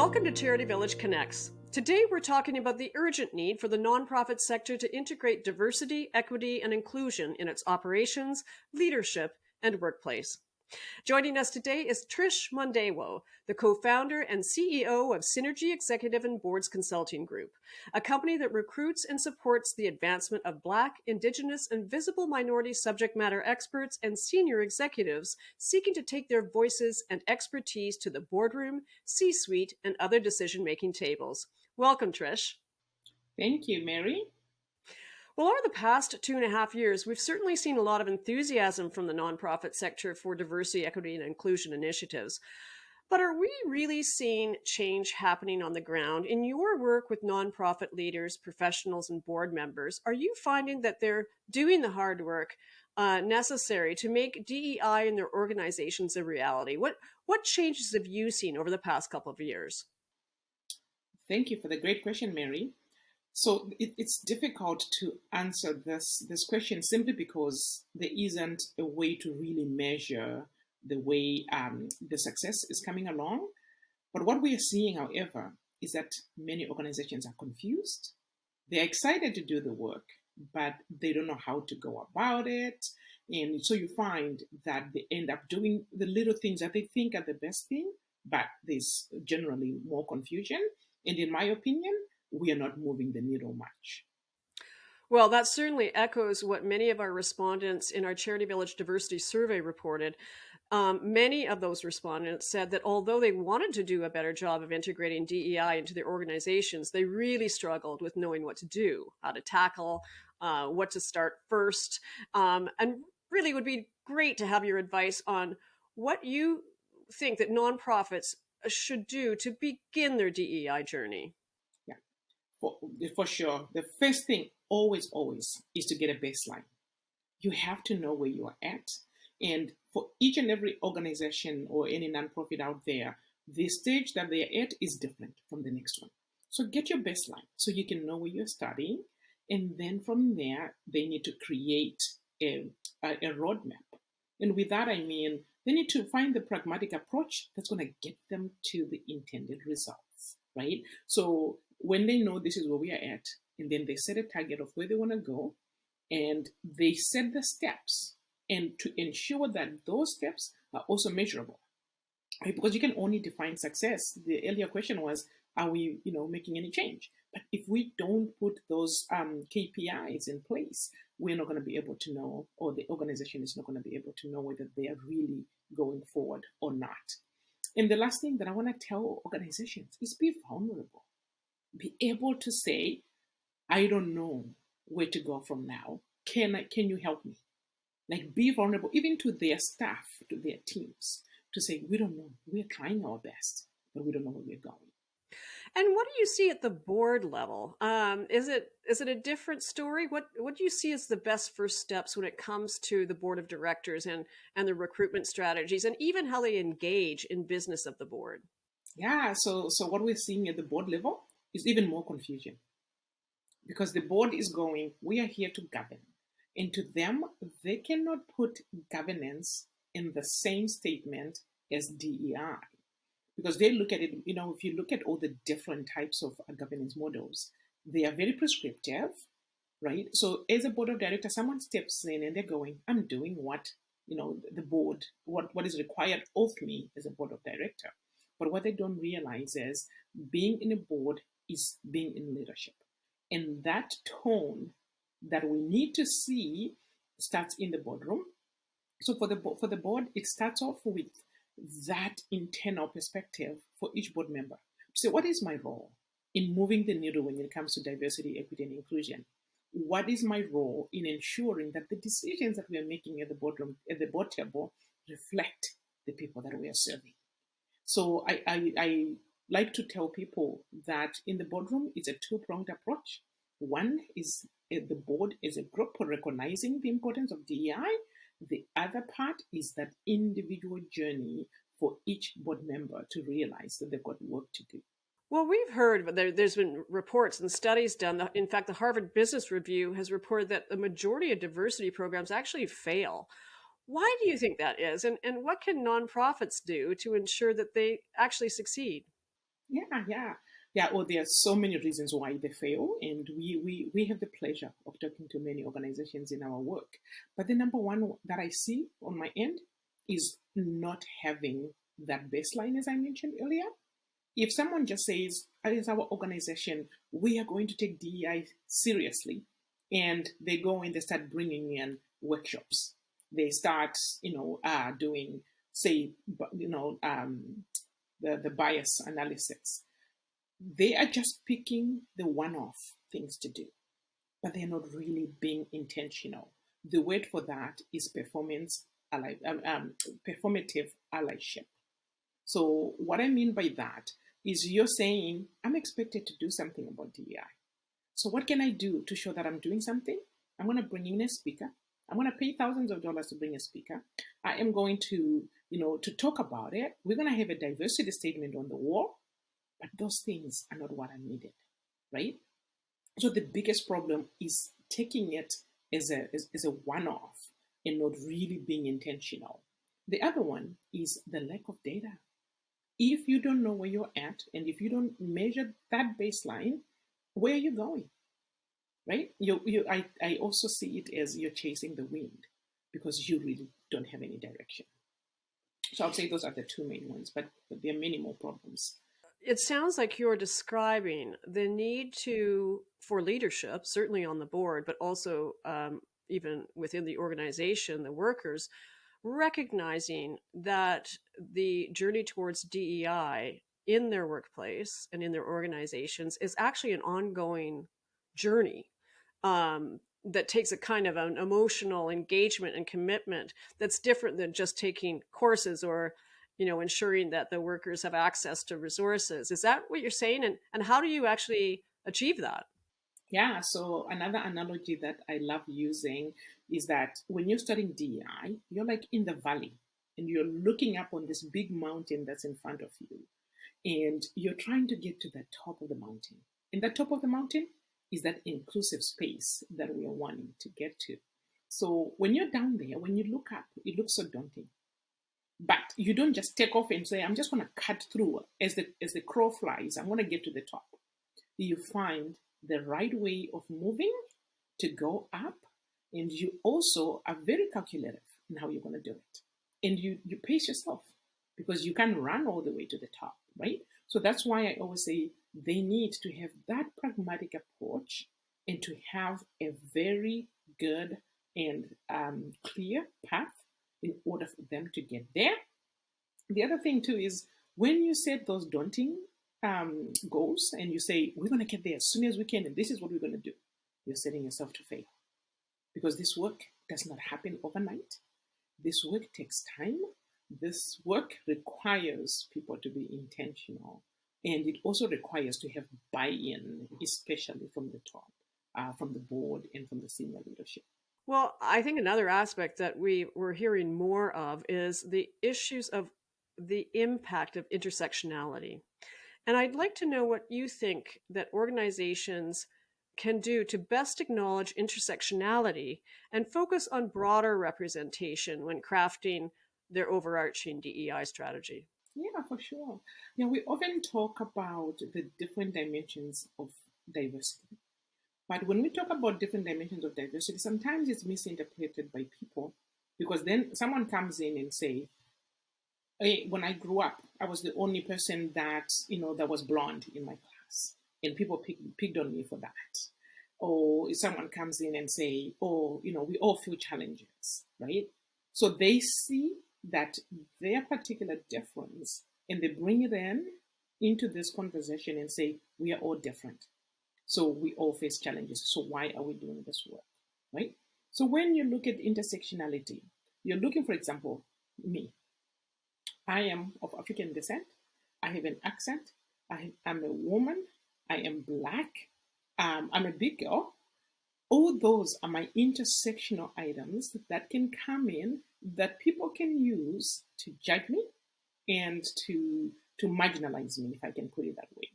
Welcome to Charity Village Connects. Today we're talking about the urgent need for the nonprofit sector to integrate diversity, equity, and inclusion in its operations, leadership, and workplace. Joining us today is Trish Mandewo, the co-founder and CEO of Synergy Executive and Boards Consulting Group, a company that recruits and supports the advancement of Black, Indigenous, and visible minority subject matter experts and senior executives seeking to take their voices and expertise to the boardroom, C-suite, and other decision-making tables. Welcome, Trish. Thank you, Mary. Well, over the past 2.5 years, we've certainly seen a lot of enthusiasm from the nonprofit sector for diversity, equity, and inclusion initiatives. But are we really seeing change happening on the ground? In your work with nonprofit leaders, professionals, and board members, are you finding that they're doing the hard work necessary to make DEI in their organizations a reality? What changes have you seen over the past couple of years? Thank you for the great question, Mary. So it's difficult to answer this question simply because there isn't a way to really measure the way the success is coming along. But what we are seeing, however, is that many organizations are confused. They're excited to do the work, but they don't know how to go about it. And so you find that they end up doing the little things that they think are the best thing, but there's generally more confusion. And in my opinion, we are not moving the needle much. Well, that certainly echoes what many of our respondents in our Charity Village Diversity Survey reported. Many of those respondents said that although they wanted to do a better job of integrating DEI into their organizations, they really struggled with knowing what to do, how to tackle, what to start first. And really would be great to have your advice on what you think that nonprofits should do to begin their DEI journey. For sure. The first thing always is to get a baseline. You have to know where you are at. And for each and every organization or any nonprofit out there, the stage that they are at is different from the next one. So get your baseline so you can know where you're starting. And then from there, they need to create a roadmap. And with that, I mean, they need to find the pragmatic approach that's going to get them to the intended results, right? So when they know this is where we are at, and then they set a target of where they want to go, and they set the steps, and to ensure that those steps are also measurable, right? Because you can only define success. The earlier question was, are we, making any change? But if we don't put those KPIs in place, we're not going to be able to know, or the organization is not going to be able to know whether they are really going forward or not. And the last thing that I want to tell organizations is be vulnerable. Be able to say, I don't know where to go from now. Can you help me? Like, be vulnerable, even to their staff, to their teams, to say, we don't know. We're trying our best, but we don't know where we're going. And what do you see at the board level? Is it a different story? What do you see as the best first steps when it comes to the board of directors and the recruitment strategies, and even how they engage in business of the board? Yeah, so what we're seeing at the board level is even more confusion, because the board is going, we are here to govern. And to them, they cannot put governance in the same statement as DEI, because they look at it, if you look at all the different types of governance models, they are very prescriptive, right? So as a board of directors, someone steps in and they're going, I'm doing what, the board, what is required of me as a board of director. But what they don't realize is being in a board is being in leadership. And that tone that we need to see starts in the boardroom. So for the board, it starts off with that internal perspective for each board member. So what is my role in moving the needle when it comes to diversity, equity, and inclusion? What is my role in ensuring that the decisions that we are making at the boardroom, at the board table, reflect the people that we are serving? So I like to tell people that in the boardroom, it's a two-pronged approach. One is the board as a group recognizing the importance of DEI. The other part is that individual journey for each board member to realize that they've got work to do. Well, we've heard, but there's been reports and studies done. In fact, the Harvard Business Review has reported that the majority of diversity programs actually fail. Why do you think that is? And what can nonprofits do to ensure that they actually succeed? Yeah. Oh, there are so many reasons why they fail, and we have the pleasure of talking to many organizations in our work. But the number one that I see on my end is not having that baseline, as I mentioned earlier. If someone just says, as our organization, we are going to take DEI seriously, and they go and they start bringing in workshops, they start, doing, say, the bias analysis. They are just picking the one-off things to do, but they're not really being intentional. The word for that is performative allyship. So what I mean by that is you're saying, I'm expected to do something about DEI. So what can I do to show that I'm doing something? I'm going to bring in a speaker. I'm going to pay thousands of dollars to bring a speaker. I am going to, to talk about it. We're going to have a diversity statement on the wall, but those things are not what I needed, right? So the biggest problem is taking it as a one-off and not really being intentional. The other one is the lack of data. If you don't know where you're at, and if you don't measure that baseline, where are you going? Right? I also see it as you're chasing the wind because you really don't have any direction. So I'll say those are the two main ones, but there are many more problems. It sounds like you're describing the need for leadership, certainly on the board, but also even within the organization, the workers, recognizing that the journey towards DEI in their workplace and in their organizations is actually an ongoing journey that takes a kind of an emotional engagement and commitment that's different than just taking courses or ensuring that the workers have access to resources. Is that what you're saying? And how do you actually achieve that? Yeah, so another analogy that I love using is that when you're studying DEI, you're like in the valley and you're looking up on this big mountain that's in front of you. And you're trying to get to the top of the mountain. And the top of the mountain is that inclusive space that we are wanting to get to. So when you're down there, when you look up, it looks so daunting. But you don't just take off and say, I'm just going to cut through as the crow flies. I'm going to get to the top. You find the right way of moving to go up. And you also are very calculative in how you're going to do it. And you pace yourself because you can't run all the way to the top, right? So that's why I always say they need to have that pragmatic approach and to have a very good and clear path in order for them to get there. The other thing too is when you set those daunting goals and you say, we're going to get there as soon as we can and this is what we're going to do, you're setting yourself to fail. Because this work does not happen overnight. This work takes time. This work requires people to be intentional. And it also requires to have buy-in, especially from the top, from the board and from the senior leadership. Well, I think another aspect that we're hearing more of is the issues of the impact of intersectionality. And I'd like to know what you think that organizations can do to best acknowledge intersectionality and focus on broader representation when crafting their overarching DEI strategy. Yeah, for sure. Yeah, we often talk about the different dimensions of diversity. But when we talk about different dimensions of diversity, sometimes it's misinterpreted by people because then someone comes in and say, hey, when I grew up, I was the only person that, that was blonde in my class. And people picked on me for that. Or if someone comes in and say, oh, we all feel challenges, right? So they see that their particular difference and they bring it into this conversation and say, we are all different. So we all face challenges. So why are we doing this work, right? So when you look at intersectionality, you're looking, for example, me. I am of African descent. I have an accent. I'm a woman. I am Black. I'm a big girl. All those are my intersectional items that can come in that people can use to judge me and to marginalize me, if I can put it that way.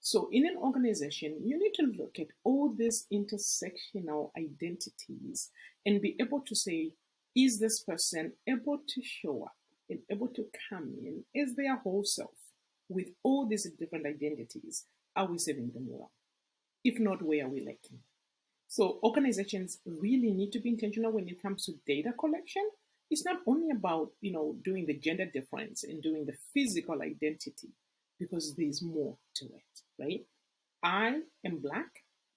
So in an organization, you need to look at all these intersectional identities and be able to say, is this person able to show up and able to come in as their whole self, with all these different identities, are we serving them well? If not, where are we lacking? So organizations really need to be intentional when it comes to data collection. It's not only about, doing the gender difference and doing the physical identity, because there's more to it, right? I am Black,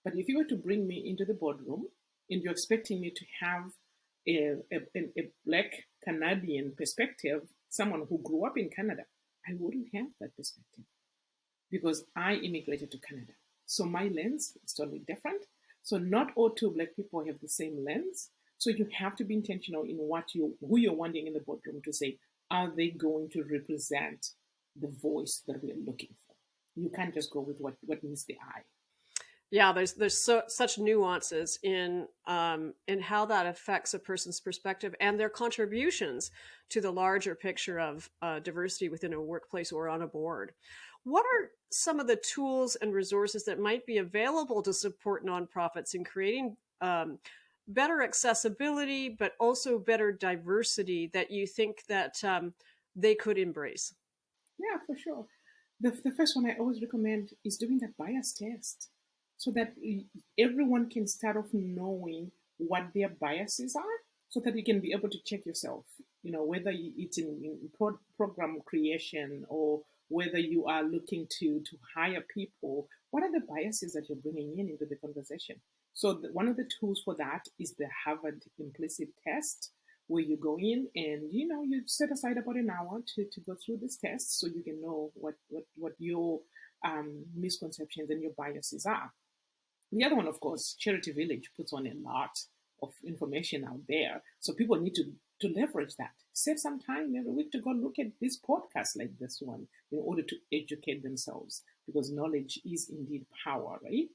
but if you were to bring me into the boardroom and you're expecting me to have a Black Canadian perspective, someone who grew up in Canada, I wouldn't have that perspective because I immigrated to Canada. So my lens is totally different. So not all two Black people have the same lens. So you have to be intentional in who you're wanting in the boardroom to say, are they going to represent the voice that we are looking for? You can't just go with what meets the eye. Yeah, there's such nuances in how that affects a person's perspective and their contributions to the larger picture of diversity within a workplace or on a board. What are some of the tools and resources that might be available to support nonprofits in creating better accessibility, but also better diversity that you think that they could embrace? Yeah, for sure. The first one I always recommend is doing that bias test, so that everyone can start off knowing what their biases are, so that you can be able to check yourself, whether it's in program creation or whether you are looking to hire people, what are the biases that you're bringing into the conversation? So one of the tools for that is the Harvard implicit test, where you go in and, you set aside about an hour to go through this test so you can know what your misconceptions and your biases are. The other one, of course, CharityVillage puts on a lot of information out there. So people need to leverage that. Save some time every week to go look at this podcast like this one in order to educate themselves, because knowledge is indeed power, right?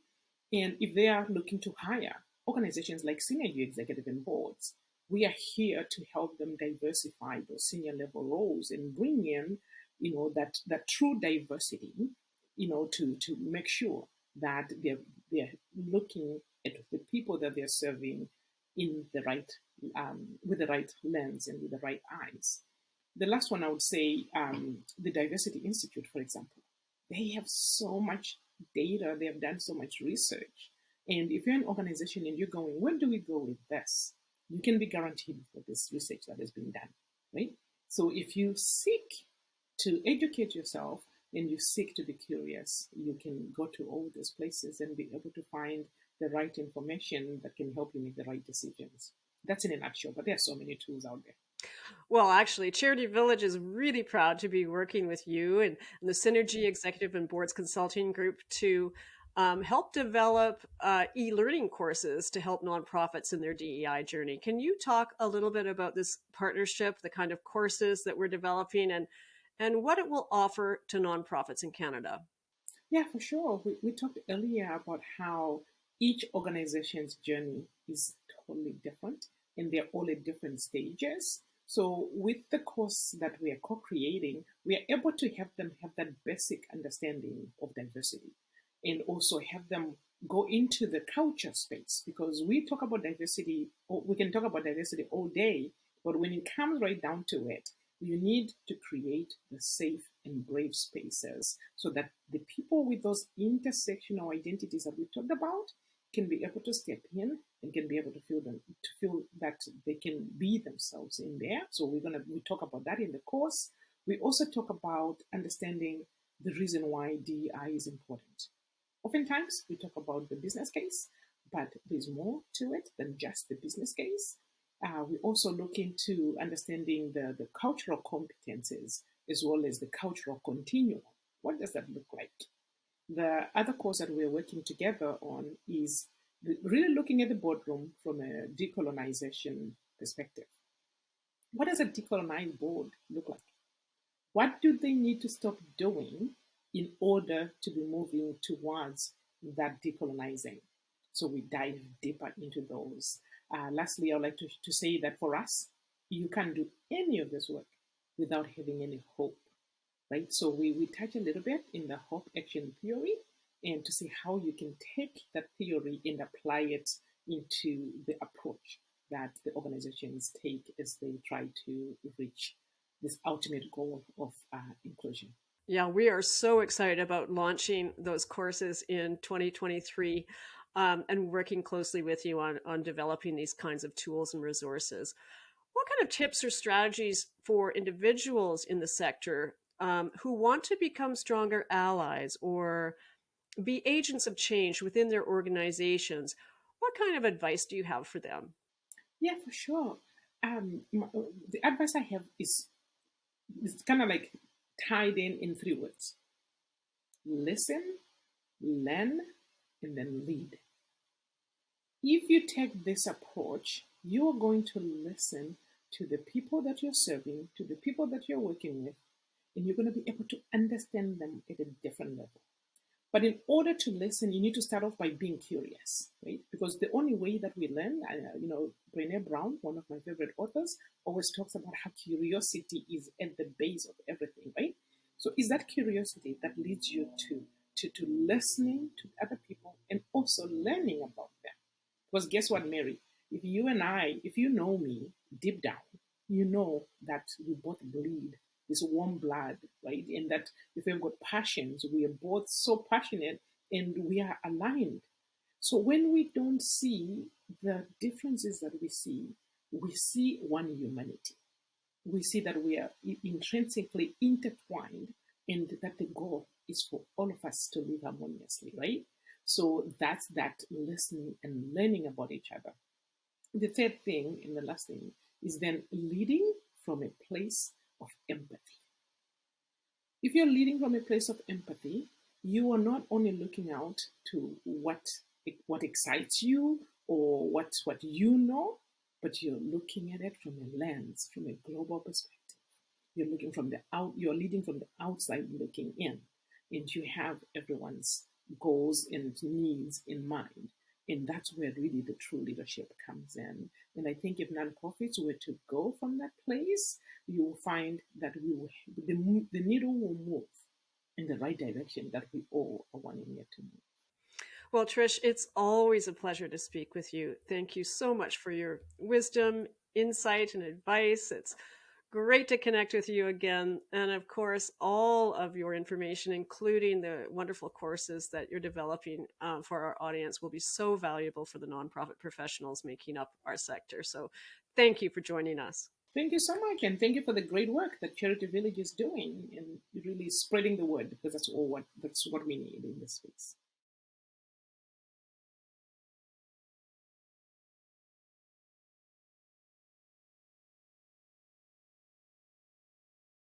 And if they are looking to hire organizations like Synergy Executive and Boards, we are here to help them diversify those senior level roles and bring in, that true diversity, to make sure that they're looking at the people that they're serving in the right, with the right lens and with the right eyes. The last one I would say, the Diversity Institute, for example, they have so much data, they have done so much research. And if you're an organization and you're going, where do we go with this? You can be guaranteed for this research that has been done, right? So if you seek to educate yourself and you seek to be curious, you can go to all those places and be able to find the right information that can help you make the right decisions. That's in a nutshell, but there are so many tools out there. Well, actually, CharityVillage is really proud to be working with you and the Synergy Executive and Boards Consulting Group to help develop e-learning courses to help nonprofits in their DEI journey. Can you talk a little bit about this partnership, the kind of courses that we're developing, and what it will offer to nonprofits in Canada? Yeah, for sure. We talked earlier about how each organization's journey is totally different and they're all at different stages. So with the course that we are co-creating, we are able to have them have that basic understanding of diversity and also have them go into the culture space, because we talk about diversity, or we can talk about diversity all day, but when it comes right down to it, you need to create the safe and brave spaces so that the people with those intersectional identities that we talked about can be able to step in and can be able to feel that they can be themselves in there. So we talk about that in the course. We also talk about understanding the reason why DEI is important. Oftentimes we talk about the business case, but there's more to it than just the business case. We also look into understanding the cultural competences as well as the cultural continuum. What does that look like? The other course that we're working together on is really looking at the boardroom from a decolonization perspective. What does a decolonized board look like? What do they need to stop doing in order to be moving towards that decolonizing? So we dive deeper into those. Lastly, I would like to say that for us, you can't do any of this work without having any hope, right? So we touch a little bit in the hope action theory and to see how you can take that theory and apply it into the approach that the organizations take as they try to reach this ultimate goal of inclusion. Yeah, we are so excited about launching those courses in 2023, and working closely with you on developing these kinds of tools and resources. What kind of tips or strategies for individuals in the sector who want to become stronger allies or be agents of change within their organizations? What kind of advice do you have for them? Yeah, for sure. The advice I have is kind of like tied in three words: listen, learn, and then lead. If you take this approach, you are going to listen to the people that you're serving, to the people that you're working with, and you're going to be able to understand them at a different level. But in order to listen, you need to start off by being curious, right? Because the only way that we learn, Brené Brown, one of my favorite authors, always talks about how curiosity is at the base of everything, right? So it's that curiosity that leads you to listening to other people and also learning about them. Because guess what, Mary? If you know me deep down, you know that we both bleed this warm blood, right? And that if we've got passions, we are both so passionate and we are aligned. So when we don't see the differences that we see one humanity. We see that we are intrinsically intertwined and that the goal is for all of us to live harmoniously, right? So that's that listening and learning about each other. The third thing and the last thing is then leading from a place of empathy. If you're leading from a place of empathy, you are not only looking out to what excites you or what you know, but you're looking at it from a lens, from a global perspective. You're leading from the outside looking in, and you have everyone's goals and needs in mind. And that's where really the true leadership comes in. And I think if nonprofits were to go from that place, you will find that the needle will move in the right direction that we all are wanting it to move. Well, Trish, it's always a pleasure to speak with you. Thank you so much for your wisdom, insight, and advice. It's great to connect with you again. And of course, all of your information, including the wonderful courses that you're developing for our audience, will be so valuable for the nonprofit professionals making up our sector. So thank you for joining us. Thank you so much, and thank you for the great work that Charity Village is doing and really spreading the word, because that's what we need in this space.